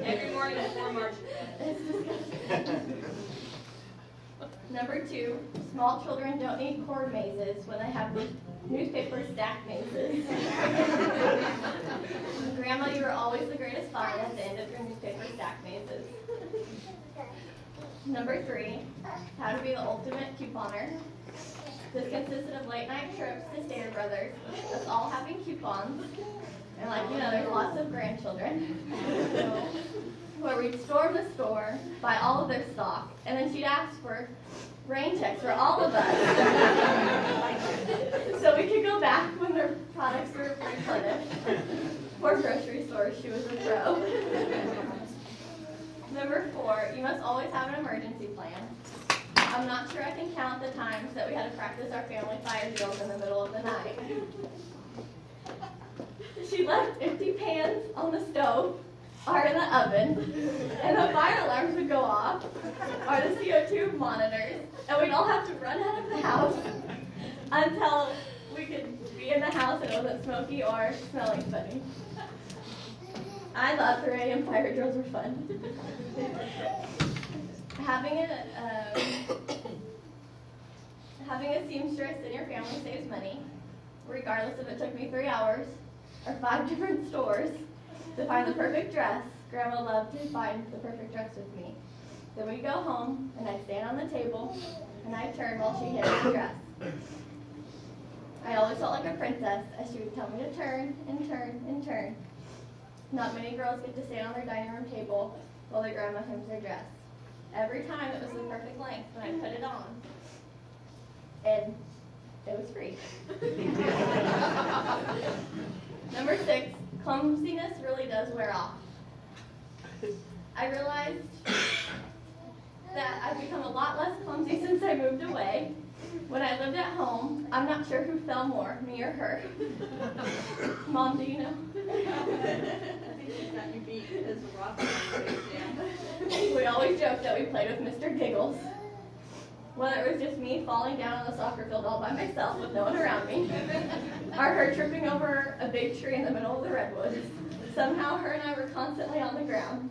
Every morning before marching band. It's disgusting. Number 2, small children don't need cord mazes when they have newspaper stack mazes. Grandma, you were always the greatest fun at the end of your newspaper stack mazes. Number 3, how to be the ultimate couponer. This consisted of late night trips to Stater Brothers, us all having coupons, and there's lots of grandchildren, where we'd storm the store, buy all of their stock, and then she'd ask for rain checks for all of us, so we could go back when their products were replenished. For grocery stores, she was a pro. Number 4, you must always have an emergency plan. I'm not sure I can count the times that we had to practice our family fire drills in the middle of the night. She left empty pans on the stove or in the oven, and the fire alarms would go off, or the CO2 monitors, and we'd all have to run out of the house until we could be in the house and it wasn't smoky or smelling funny. I thought 3 a.m. fire drills were fun. Having a seamstress in your family saves money, regardless if it took me 3 hours or 5 different stores to find the perfect dress. Grandma loved to find the perfect dress with me. Then we'd go home, and I'd stand on the table, and I'd turn while she hid the dress. I always felt like a princess, as she would tell me to turn and turn and turn. Not many girls get to stand on their dining room table while their grandma hems their dress. Every time it was the perfect length when I put it on. And it was free. Number 6, clumsiness really does wear off. I realized that I've become a lot less clumsy since I moved away. When I lived at home, I'm not sure who fell more, me or her. Mom, do you know? Got you beat because the rock down. We always joked that we played with Mr. Giggles. Whether it was just me falling down on the soccer field all by myself with no one around me, or her tripping over a big tree in the middle of the redwoods. Somehow her and I were constantly on the ground.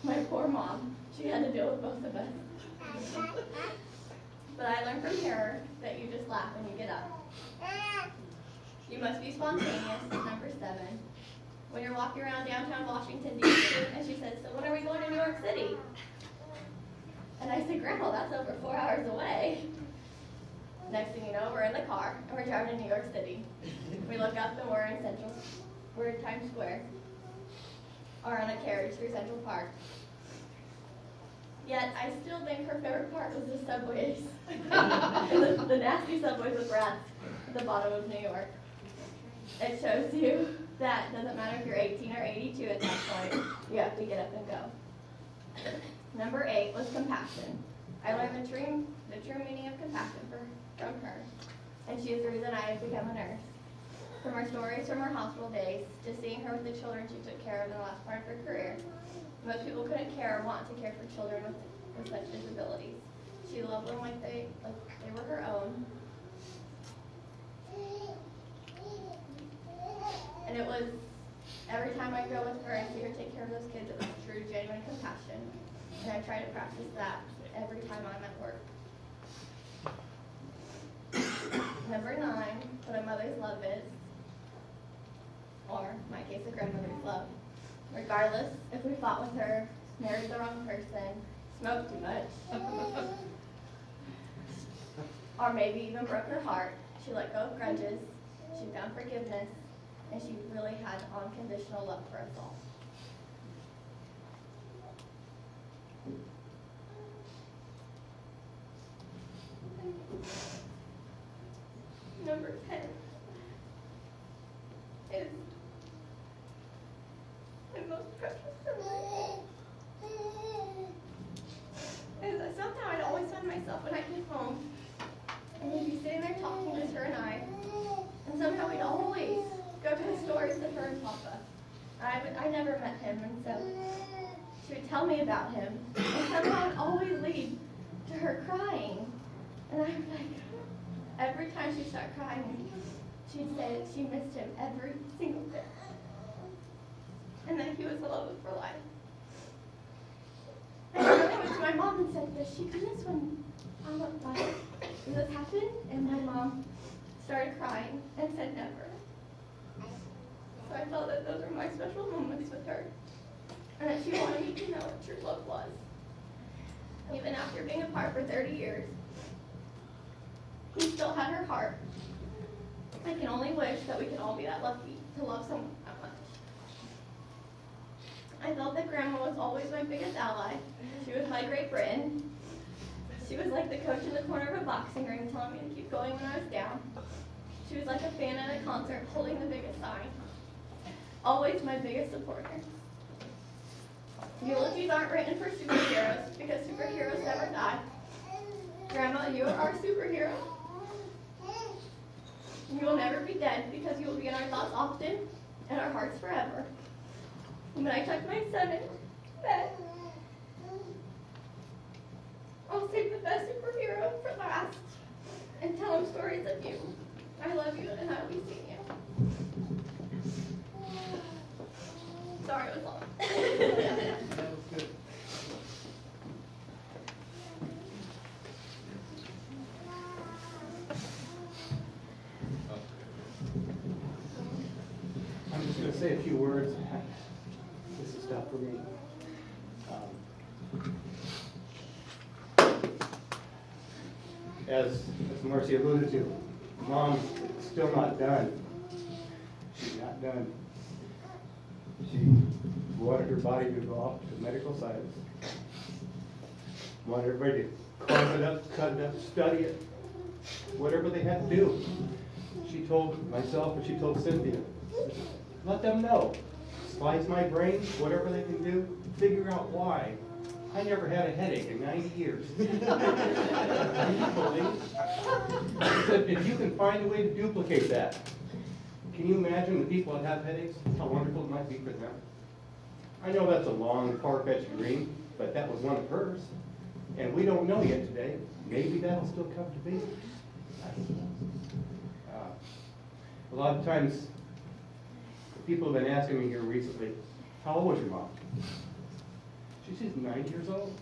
My poor mom, she had to deal with both of us. But I learned from her that you just laugh when you get up. You must be spontaneous, number 7. When you're walking around downtown Washington, D.C., and she said, so when are we going to New York City? And I said, Grandma, that's over 4 hours away. Next thing you know, we're in the car, and we're driving to New York City. We look up, and we're in Times Square, or on a carriage through Central Park. Yet, I still think her favorite part was the subways. the nasty subways with rats at the bottom of New York. It shows you that it doesn't matter if you're 18 or 82 at that point, you have to get up and go. Number 8 was compassion. I learned the true meaning of compassion from her, and she is the reason I have become a nurse. From her stories from her hospital days to seeing her with the children she took care of in the last part of her career, most people couldn't care or want to care for children with such disabilities. She loved them like they were her own. And it was every time I go with her and see her take care of those kids, it was true, genuine compassion. And I try to practice that every time I'm at work. Number 9, what a mother's love is, or in my case, a grandmother's love. Regardless if we fought with her, married the wrong person, smoked too much, or maybe even broke her heart, she let go of grudges, she found forgiveness, and she really had unconditional love for us all. Number 10 is the most precious for me. And somehow I'd always find myself when I get home, and we'd be sitting there talking, just her and I, and somehow we'd always go to the stories of her and Papa. I never met him, and so she would tell me about him, and somehow it would always lead to her crying. And I'm like, every time she'd start crying, she'd say that she missed him every single day, and that he was the love of her life. and said, does she do this when this happened? And my mom started crying and said never. So I felt that those were my special moments with her, and that she wanted me to know what true love was. Even after being apart for 30 years, he still had her heart. I can only wish that we can all be that lucky to love someone that much. I felt that Grandma was always my biggest ally. She was my Great Britain. She was like the coach in the corner of a boxing ring telling me to keep going when I was down. She was like a fan at a concert holding the biggest sign. Always my biggest supporter. Eulogies aren't written for superheroes because superheroes never die. Grandma, you are our superhero. You will never be dead because you will be in our thoughts often and our hearts forever. When I tuck my son in bed, I'll save the best superhero for last and tell him stories of you. I love you and I will be seeing you. Sorry, it was long. That was good. I'm just going to say a few words. This is tough for me. As Marcy alluded to, Mom's still not done. She's not done. She wanted her body to go off to medical science. Wanted everybody to carve it up, cut it up, study it, whatever they had to do. She told myself and she told Cynthia, let them know. Slice my brain, whatever they can do, figure out why. I never had a headache in 90 years. She said, if you can find a way to duplicate that, can you imagine the people that have headaches, how wonderful it might be for them? I know that's a long, far-fetched dream, but that was one of hers. And we don't know yet today. Maybe that'll still come to be. A lot of times, people have been asking me here recently, how old was your mom? She's 90 years old.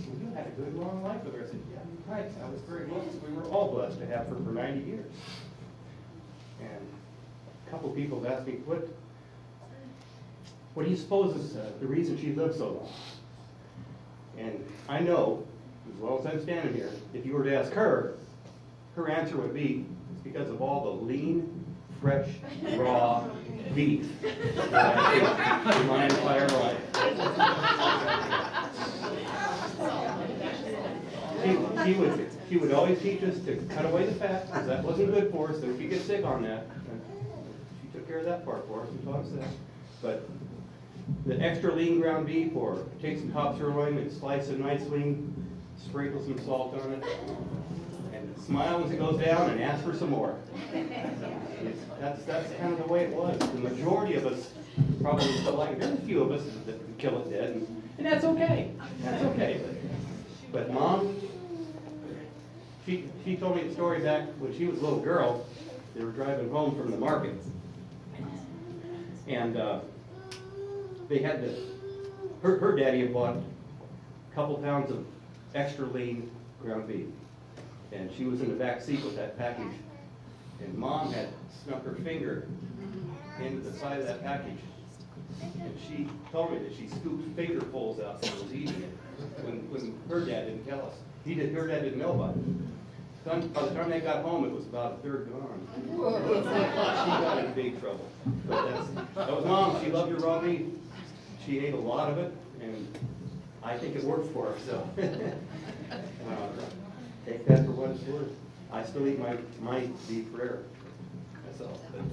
Well, you had a good long life with her. I said, yeah, you're right. I was very blessed. We were all blessed to have her for 90 years. And a couple people have asked me, what do you suppose is the reason she lived so long? And I know, as well as I'm standing here, if you were to ask her, her answer would be, it's because of all the lean, fresh, raw beef that I ate in my entire life. She would always teach us to cut away the fat, because that wasn't good for us, so if you get sick on that, she took care of that part for us and taught us that. But the extra lean ground beef, or take some top sirloin and slice it nice lean, sprinkle some salt on it, and smile as it goes down and ask for some more. That's kind of the way it was. The majority of us probably still like it. There's a few of us that kill it dead, and that's okay. That's okay. But Mom, she told me the story back when she was a little girl. They were driving home from the market, and they had to, her daddy had bought a couple pounds of extra lean ground beef, and she was in the back seat with that package, and Mom had snuck her finger into the side of that package, and she told me that she scooped fingerfuls out and was eating it when her dad didn't tell us. Her dad didn't know about it. By the time they got home, it was about a third gone. She got in big trouble. But that was Mom. She loved her raw beef. She ate a lot of it, and I think it worked for her. So take that for what it's worth. I still eat my beef rare myself. But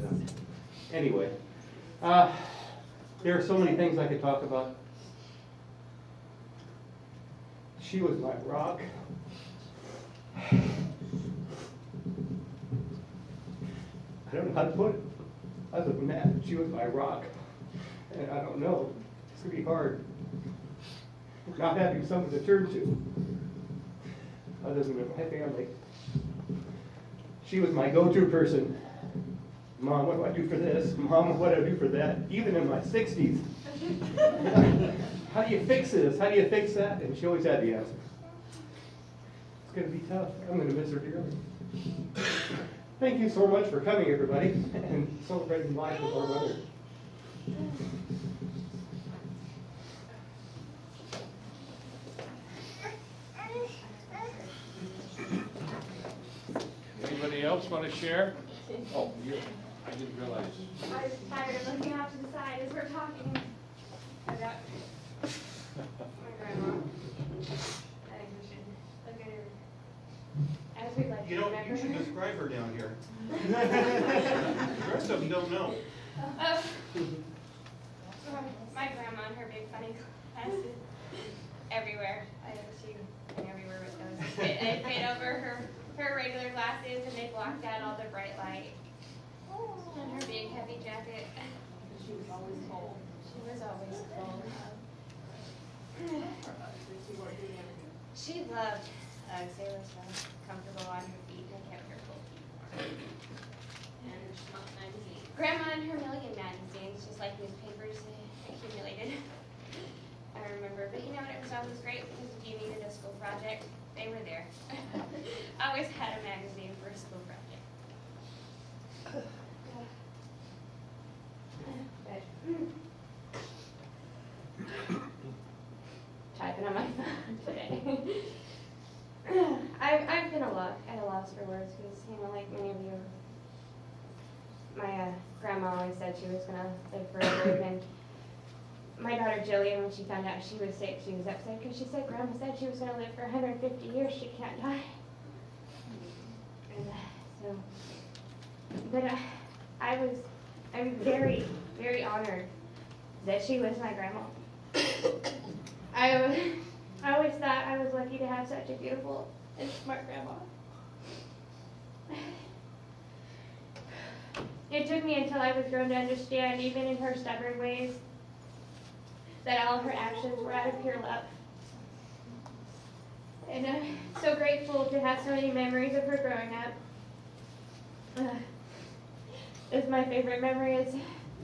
anyway, there are so many things I could talk about. She was my rock. I don't know how to put it other than that. She was my rock. And I don't know, it's going to be hard not having someone to turn to other than my family. She was my go-to person. Mom, what do I do for this? Mom, what do I do for that? Even in my 60s. How do you fix this? How do you fix that? And she always had the answer. It's gonna be tough. I'm gonna miss her dearly. Thank you so much for coming, everybody, and celebrating life with our mother. Anybody else want to share? Oh, you, I didn't realize. I was tired of looking off to the side as we're talking about my grandma. I think we should look at her as we'd like to remember You should her. describe her down here. The rest of them don't know. My grandma and her big funny glasses everywhere. She went everywhere with those. They fit over her regular glasses and they blocked out all the bright light. And her big heavy jacket. She was always cold. She was always cold. She loved Uggs. They were so comfortable on her feet and kept her cold feet warm. And Schmuck magazine. Grandma and her million magazines, just like newspapers, accumulated. I remember, but you know what, it was always great because if you needed a school project, they were there. I always had a magazine for a school project. Typing on my phone today. I've been at a loss for words because, you know, like many of you, my grandma always said she was going to live forever, and my daughter Jillian, when she found out she was sick, she was upset because she said Grandma said she was going to live for 150 years. She can't die. And so, but I'm very, very honored that she was my grandma. I always thought I was lucky to have such a beautiful and smart grandma. It took me until I was grown to understand, even in her stubborn ways, that all her actions were out of pure love. And I'm so grateful to have so many memories of her growing up. My favorite memory is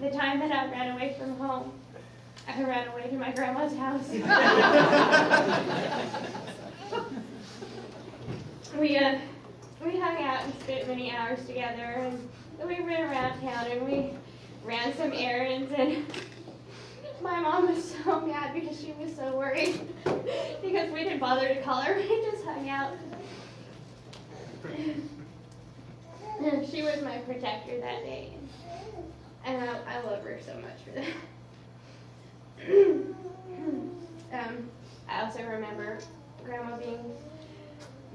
the time that I ran away from home. I ran away to my grandma's house. We hung out and spent many hours together, and we ran around town and we ran some errands, and my mom was so mad because she was so worried because we didn't bother to call her. We just hung out. And she was my protector that day, and I love her so much for that. I also remember Grandma being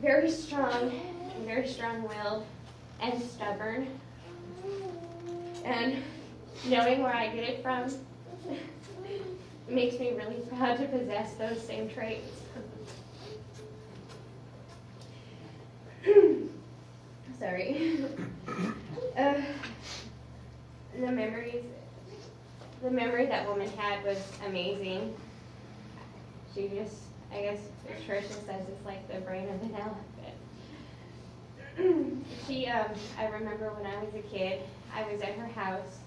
very strong and very strong-willed and stubborn, and knowing where I get it from makes me really proud to possess those same traits. Sorry. The memory that woman had was amazing. She just, I guess, as Trish says, it's like the brain of an elephant. I remember when I was a kid, I was at her house,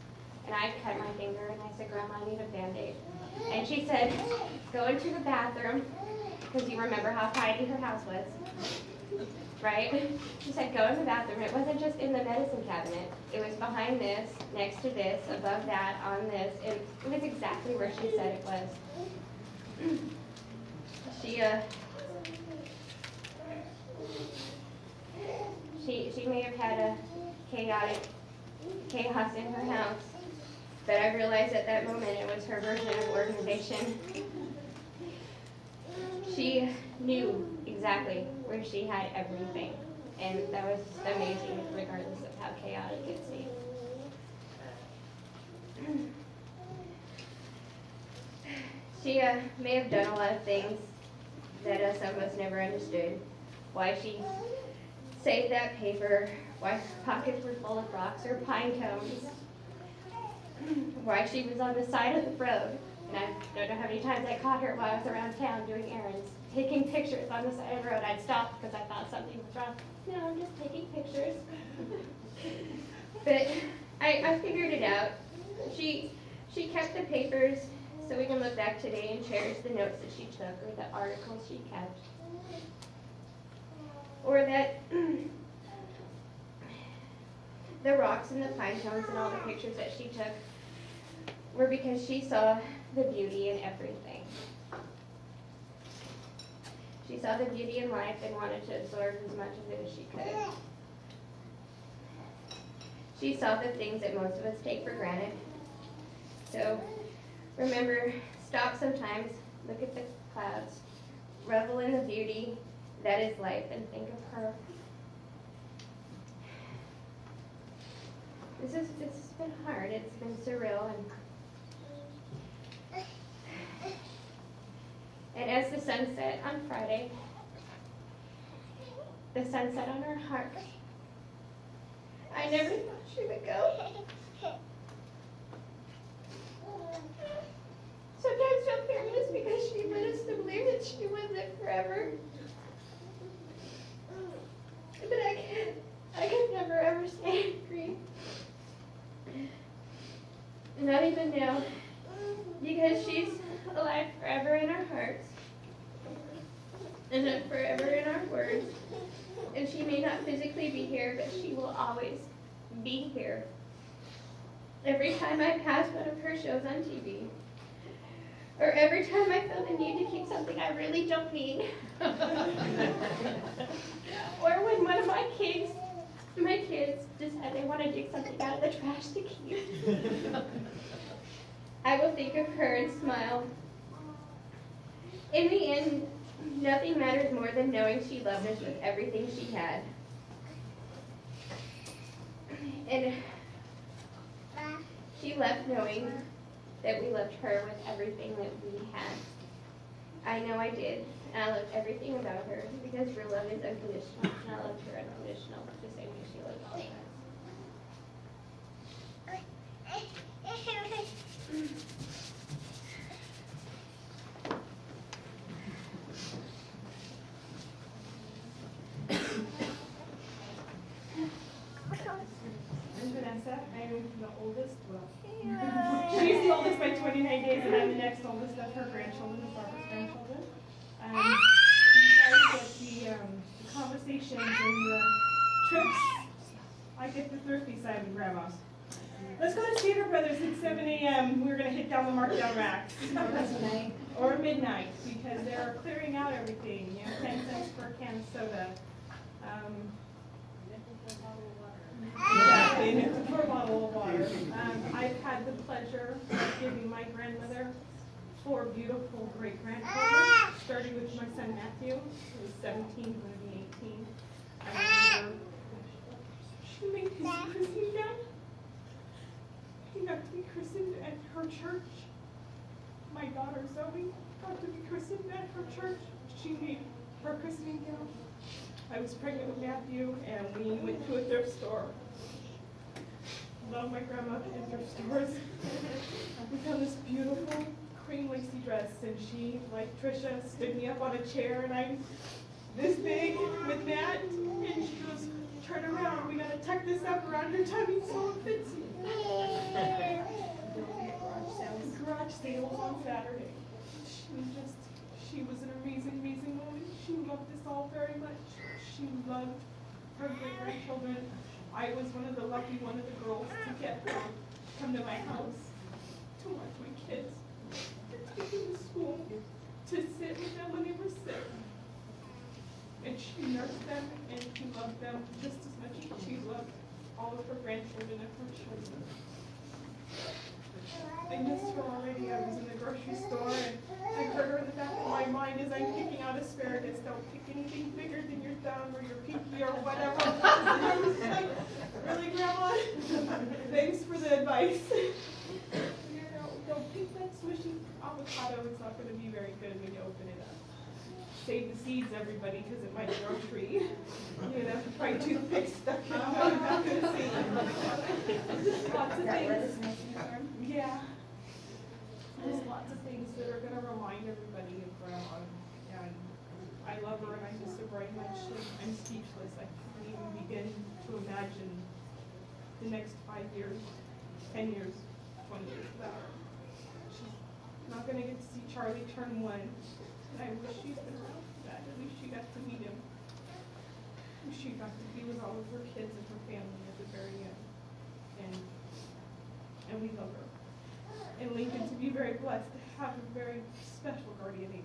and I cut my finger, and I said, Grandma, I need a Band-Aid. And she said, go into the bathroom, because you remember how tidy her house was, right? She said, go in the bathroom. It wasn't just in the medicine cabinet. It was behind this, next to this, above that, on this. And it was exactly where she said it was. She may have had a chaos in her house, but I realized at that moment it was her version of organization. She knew exactly where she had everything, and that was amazing regardless of how chaotic it seemed. She may have done a lot of things that some of us never understood. Why she saved that paper, why her pockets were full of rocks or pine cones, why she was on the side of the road. And I don't know how many times I caught her while I was around town doing errands, taking pictures on the side of the road. I'd stop because I thought something was wrong. No, I'm just taking pictures. But I figured it out. She kept the papers so we can look back today and cherish the notes that she took or the articles she kept. or that the rocks and the pine cones and all the pictures that she took were because she saw the beauty in everything. She saw the beauty in life and wanted to absorb as much of it as she could. She saw the things that most of us take for granted. So remember, stop sometimes, look at the clouds, revel in the beauty that is life, and think of her. This has been hard. It's been surreal, and as the sun set on Friday, the sun set on her heart. I never thought she would go. Sometimes feel fearless because she led us to believe that she would live forever. But I could never ever stay free. Not even now, because she's alive forever in our hearts, and then forever in our words. And she may not physically be here, but she will always be here. Every time I pass one of her shows on TV, or every time I feel the need to keep something I really don't need, or when one of my kids decide they want to dig something out of the trash to keep, I will think of her and smile. In the end, nothing matters more than knowing she loved us with everything she had. And she left knowing that we loved her with everything that we had. I know I did, and I loved everything about her because real love is unconditional, and I loved her unconditional, the same way she loved all of us. I'm Vanessa. I'm the oldest. Well, she's the oldest by 29 days, and I'm the next oldest of her grandchildren, the Barbara's grandchildren. You guys get the conversations and the trips. I get the thrifty side of grandma's. Let's go to Cedar Brothers at 7 a.m. We're going to hit down the markdown racks. Or midnight, because they're clearing out everything. 10 cents for a can of soda. Exactly, and for a bottle of water. I've had the pleasure of giving my grandmother 4 beautiful great-grandchildren, starting with my son Matthew, who was 17, going to be 18. I remember she made his christening gown. He got to be christened at her church. My daughter Zoe got to be christened at her church. She made her christening gown. I was pregnant with Matthew, and we went to a thrift store. Love my grandma in thrift stores. We found this beautiful cream lacy dress, and she, like Trisha, stood me up on a chair, and I'm this big with Matt, and she goes, "Turn around, we gotta tuck this up around your tummy so it fits you." Garage sales on Saturday. She was an amazing, amazing woman. She loved us all very much. She loved her great-grandchildren. I was one of the lucky one of the girls to get her to come to my house to watch my kids, to take them to school, to sit with them when they were sick. And she nursed them and she loved them just as much as she loved all of her grandchildren and her children. I missed her already. I was in the grocery store and I heard her in the back of my mind as I'm picking out asparagus. Don't pick anything bigger than your thumb or your pinky or whatever. And I was like, really, Grandma? Thanks for the advice. Don't pick that smushy avocado. It's not going to be very good when you open it up. Save the seeds, everybody, because it might grow a tree. Probably toothpicks stuck in it. I'm not going to see. Lots of things. Yeah. There's lots of things that are going to remind everybody of Grandma. And I love her and I miss her very much. I'm speechless. I can't even begin to imagine the next 5 years, 10 years, 20 years without her. She's not going to get to see Charlie turn 1. And I wish she'd been around for that. At least she got to meet him. who she got to be with all of her kids and her family at the very end. And we love her. And Lincoln to be very blessed to have a very special guardian angel.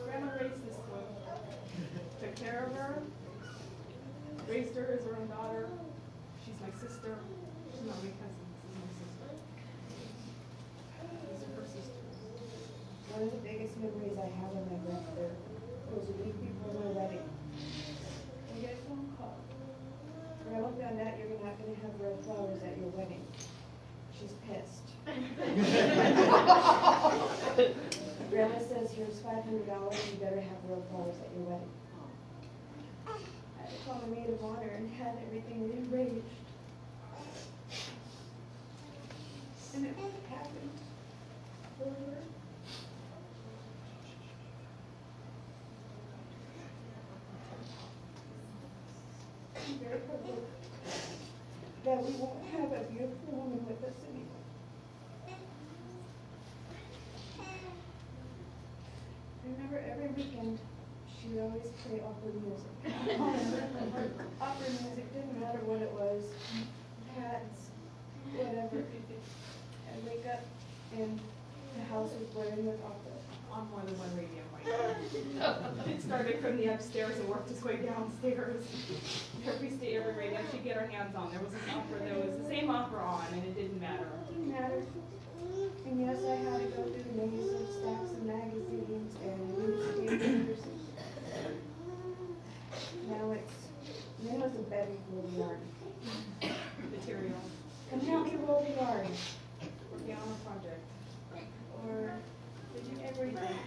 Grandma raised this one, took care of her, raised her as her own daughter. She's my sister. She's not my cousin, this is my sister. These are her sisters. One of the biggest memories I have of my grandmother was a week before my wedding. I get a phone call. Grandma found out you're not gonna have red flowers at your wedding. She's pissed. Grandma says, here's $500, you better have red flowers at your wedding. I had to call my maid of honor and had everything rearranged. And it happened for her. I'm very provoked that we won't have a beautiful woman with us anymore. I remember every weekend, she would always play opera music. Opera music, didn't matter what it was, cats, whatever. I'd wake up and the house was blaring with opera. On more than one radio mic. It started from the upstairs and worked its way downstairs. Every radio she'd get her hands on. There was the same opera on, and it didn't matter. It didn't matter. And yes, I had to go through the maze of stacks of magazines and newspapers. Now it's a bedroom full of yarn. Material. Come help me roll the yarn. Working on a project. Or everything.